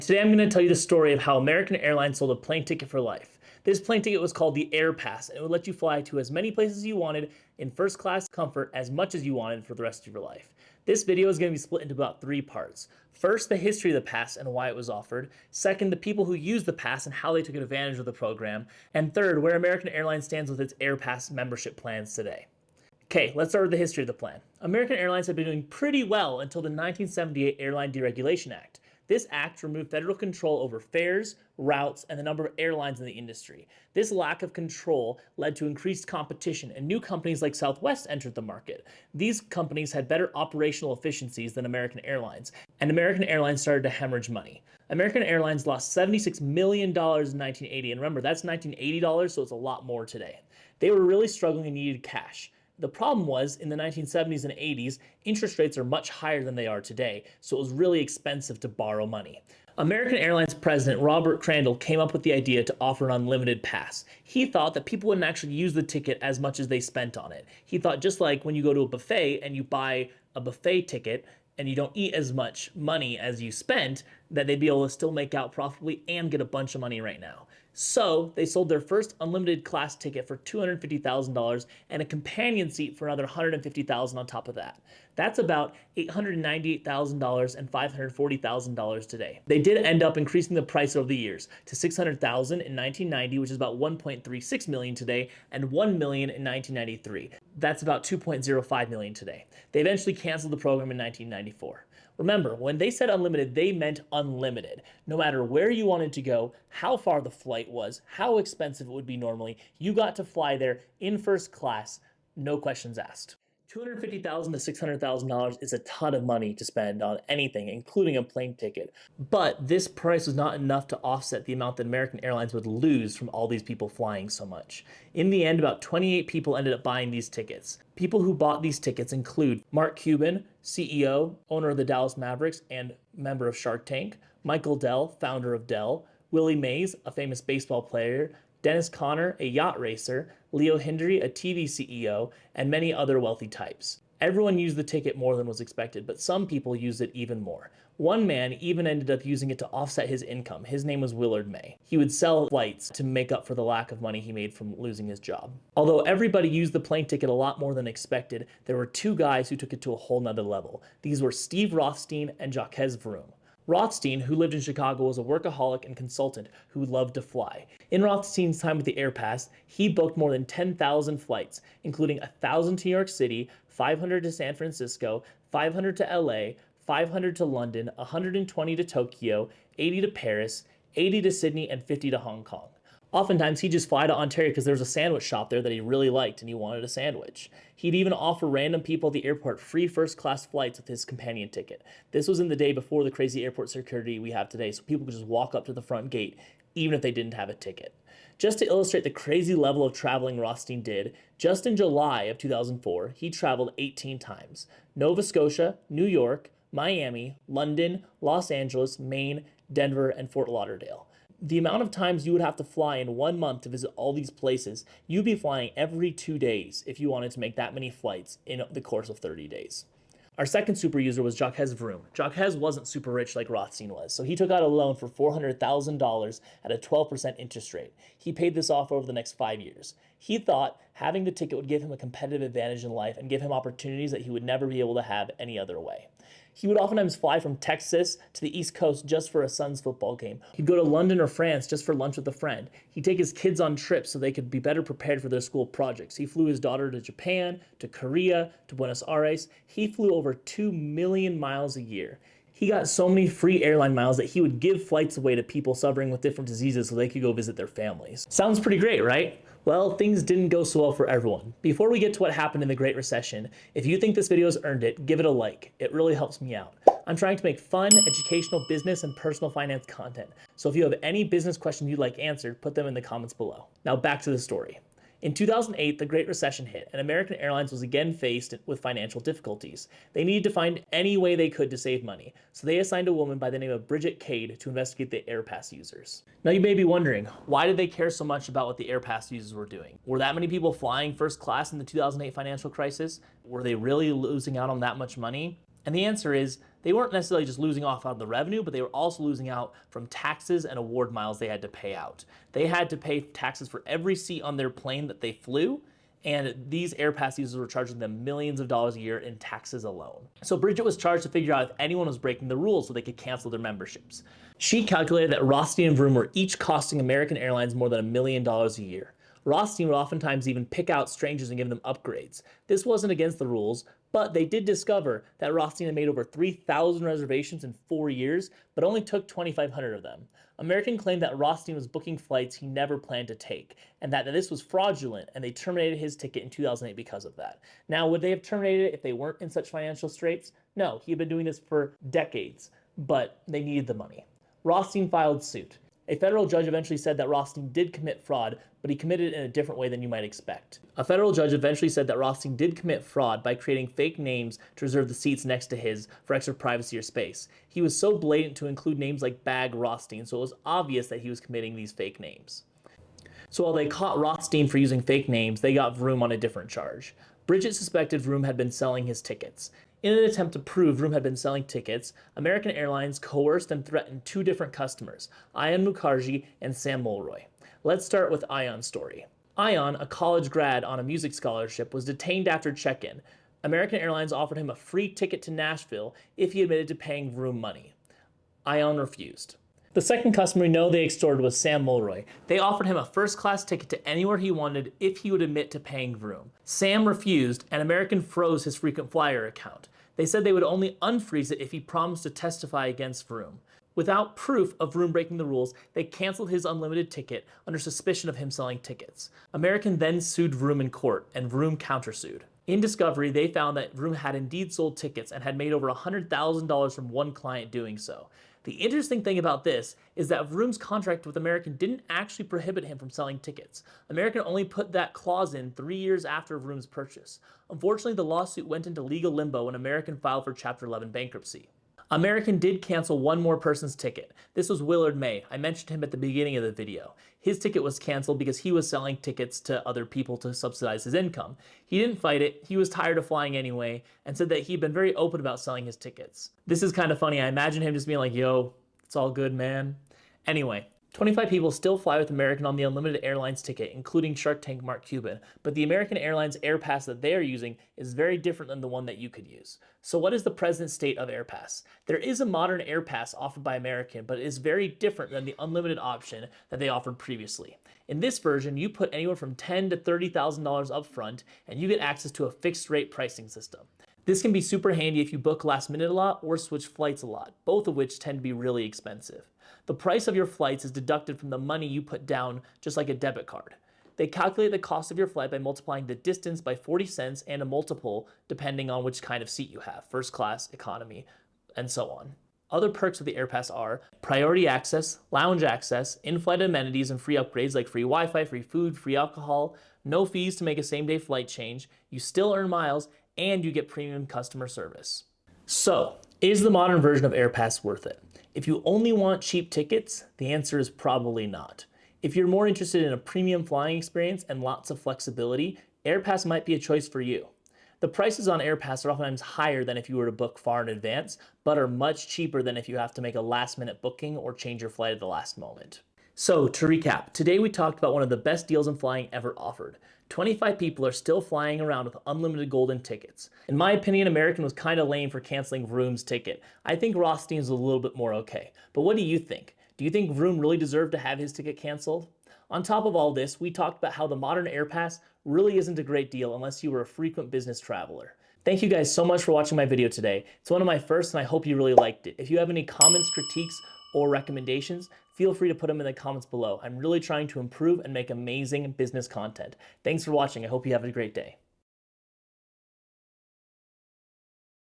Today I'm going to tell you the story of how American Airlines sold a plane ticket for life. This plane ticket was called the Airpass, and it would let you fly to as many places as you wanted in first class comfort as much as you wanted for the rest of your life. This video is going to be split into about 3 parts. First, the history of the pass and why it was offered. Second, the people who used the pass and how they took advantage of the program. And third, where American Airlines stands with its Airpass membership plans today. Okay, let's start with the history of the plan. American Airlines had been doing pretty well until the 1978 Airline Deregulation Act. This act removed federal control over fares, routes, and the number of airlines in the industry. This lack of control led to increased competition, and new companies like Southwest entered the market. These companies had better operational efficiencies than American Airlines, and American Airlines started to hemorrhage money. American Airlines lost $76 million in 1980, and remember, that's $1980, so it's a lot more today. They were really struggling and needed cash. The problem was, in the 1970s and 80s, interest rates are much higher than they are today, so it was really expensive to borrow money. American Airlines president Robert Crandall came up with the idea to offer an unlimited pass. He thought that people wouldn't actually use the ticket as much as they spent on it. He thought just like when you go to a buffet and you buy a buffet ticket and you don't eat as much money as you spent, that they'd be able to still make out profitably and get a bunch of money right now. So they sold their first unlimited class ticket for $250,000 and a companion seat for another $150,000 on top of that. That's about $898,000 and $540,000 today. They did end up increasing the price over the years to $600,000 in 1990, which is about $1.36 million today, and $1 million in 1993. That's about $2.05 million today. They eventually canceled the program in 1994. Remember, when they said unlimited, they meant unlimited. No matter where you wanted to go, how far the flight was, how expensive it would be normally, you got to fly there in first class, no questions asked. $250,000 to $600,000 is a ton of money to spend on anything, including a plane ticket. But this price was not enough to offset the amount that American Airlines would lose from all these people flying so much. In the end, about 28 people ended up buying these tickets. People who bought these tickets include Mark Cuban, CEO, owner of the Dallas Mavericks, and member of Shark Tank; Michael Dell, founder of Dell; Willie Mays, a famous baseball player; Dennis Conner, a yacht racer; Leo Hendry, a TV CEO, and many other wealthy types. Everyone used the ticket more than was expected, but some people used it even more. One man even ended up using it to offset his income. His name was Willard May. He would sell flights to make up for the lack of money he made from losing his job. Although everybody used the plane ticket a lot more than expected, there were 2 guys who took it to a whole nother level. These were Steve Rothstein and Jacques Vroom. Rothstein, who lived in Chicago, was a workaholic and consultant who loved to fly. In Rothstein's time with the Airpass, he booked more than 10,000 flights, including 1,000 to New York City, 500 to San Francisco, 500 to LA, 500 to London, 120 to Tokyo, 80 to Paris, 80 to Sydney, and 50 to Hong Kong. Oftentimes, he'd just fly to Ontario because there was a sandwich shop there that he really liked and he wanted a sandwich. He'd even offer random people at the airport free first-class flights with his companion ticket. This was in the day before the crazy airport security we have today, so people could just walk up to the front gate even if they didn't have a ticket. Just to illustrate the crazy level of traveling Rothstein did, just in July of 2004, he traveled 18 times. Nova Scotia, New York, Miami, London, Los Angeles, Maine, Denver, and Fort Lauderdale. The amount of times you would have to fly in 1 month to visit all these places, you'd be flying every 2 days if you wanted to make that many flights in the course of 30 days. Our second super user was Jacques Vroom. Jacques wasn't super rich like Rothstein was, so he took out a loan for $400,000 at a 12% interest rate. He paid this off over the next 5 years. He thought having the ticket would give him a competitive advantage in life and give him opportunities that he would never be able to have any other way. He would oftentimes fly from Texas to the East Coast just for a son's football game. He'd go to London or France just for lunch with a friend. He'd take his kids on trips so they could be better prepared for their school projects. He flew his daughter to Japan, to Korea, to Buenos Aires. He flew over 2 million miles a year. He got so many free airline miles that he would give flights away to people suffering with different diseases so they could go visit their families. Sounds pretty great, right? Well, things didn't go so well for everyone. Before we get to what happened in the Great Recession, if you think this video has earned it, give it a like. It really helps me out. I'm trying to make fun, educational, business, and personal finance content. So if you have any business questions you'd like answered, put them in the comments below. Now back to the story. In 2008, the Great Recession hit, and American Airlines was again faced with financial difficulties. They needed to find any way they could to save money, so they assigned a woman by the name of Bridget Cade to investigate the Airpass users. Now you may be wondering, why did they care so much about what the Airpass users were doing? Were that many people flying first class in the 2008 financial crisis? Were they really losing out on that much money? And the answer is, They weren't necessarily just losing off on the revenue, but they were also losing out from taxes and award miles they had to pay out. They had to pay taxes for every seat on their plane that they flew, and these Airpass users were charging them millions of dollars a year in taxes alone. So Bridget was charged to figure out if anyone was breaking the rules so they could cancel their memberships. She calculated that Rothstein and Vroom were each costing American Airlines more than $1 million a year. Rothstein would oftentimes even pick out strangers and give them upgrades. This wasn't against the rules, but they did discover that Rothstein had made over 3,000 reservations in 4 years, but only took 2,500 of them. American claimed that Rothstein was booking flights he never planned to take, and that this was fraudulent, and they terminated his ticket in 2008 because of that. Now, would they have terminated it if they weren't in such financial straits? No, he had been doing this for decades, but they needed the money. Rothstein filed suit. A federal judge eventually said that Rothstein did commit fraud, but he committed it in a different way than you might expect. A federal judge eventually said that Rothstein did commit fraud by creating fake names to reserve the seats next to his for extra privacy or space. He was so blatant to include names like Bag Rothstein, so it was obvious that he was committing these fake names. So while they caught Rothstein for using fake names, they got Vroom on a different charge. Bridget suspected Vroom had been selling his tickets. In an attempt to prove Vroom had been selling tickets, American Airlines coerced and threatened 2 different customers, Ayan Mukherjee and Sam Mulroy. Let's start with Ayan's story. Ayan, a college grad on a music scholarship, was detained after check-in. American Airlines offered him a free ticket to Nashville if he admitted to paying Vroom money. Ayan refused. The second customer we know they extorted was Sam Mulroy. They offered him a first-class ticket to anywhere he wanted if he would admit to paying Vroom. Sam refused, and American froze his frequent flyer account. They said they would only unfreeze it if he promised to testify against Vroom. Without proof of Vroom breaking the rules, they canceled his unlimited ticket under suspicion of him selling tickets. American then sued Vroom in court, and Vroom countersued. In discovery, they found that Vroom had indeed sold tickets and had made over $100,000 from one client doing so. The interesting thing about this is that Vroom's contract with American didn't actually prohibit him from selling tickets. American only put that clause in 3 years after Vroom's purchase. Unfortunately, the lawsuit went into legal limbo when American filed for Chapter 11 bankruptcy. American did cancel one more person's ticket. This was Willard May. I mentioned him at the beginning of the video. His ticket was canceled because he was selling tickets to other people to subsidize his income. He didn't fight it, he was tired of flying anyway, and said that he'd been very open about selling his tickets. This is kind of funny. I imagine him just being like, yo, it's all good, man. Anyway, 25 people still fly with American on the Unlimited Airlines ticket, including Shark Tank Mark Cuban, but the American Airlines Airpass that they are using is very different than the one that you could use. So what is the present state of Airpass? There is a modern Airpass offered by American, but it is very different than the unlimited option that they offered previously. In this version, you put anywhere from $10,000 to $30,000 up front, and you get access to a fixed rate pricing system. This can be super handy if you book last minute a lot or switch flights a lot, both of which tend to be really expensive. The price of your flights is deducted from the money you put down, just like a debit card. They calculate the cost of your flight by multiplying the distance by 40 cents and a multiple depending on which kind of seat you have, first class, economy, and so on. Other perks of the Airpass are priority access, lounge access, in-flight amenities and free upgrades like free Wi-Fi, free food, free alcohol, no fees to make a same-day flight change, you still earn miles, and you get premium customer service. So, is the modern version of Airpass worth it? If you only want cheap tickets, the answer is probably not. If you're more interested in a premium flying experience and lots of flexibility, Airpass might be a choice for you. The prices on Airpass are oftentimes higher than if you were to book far in advance, but are much cheaper than if you have to make a last-minute booking or change your flight at the last moment. So, to recap, today we talked about one of the best deals in flying ever offered. 25 people are still flying around with unlimited golden tickets. In my opinion, American was kind of lame for canceling Vroom's ticket. I think Rothstein's a little bit more okay. But what do you think? Do you think Vroom really deserved to have his ticket canceled? On top of all this, we talked about how the modern Airpass really isn't a great deal unless you were a frequent business traveler. Thank you guys so much for watching my video today. It's one of my first and I hope you really liked it. If you have any comments, critiques, or recommendations, feel free to put them in the comments below. I'm really trying to improve and make amazing business content. Thanks for watching. I hope you have a great day.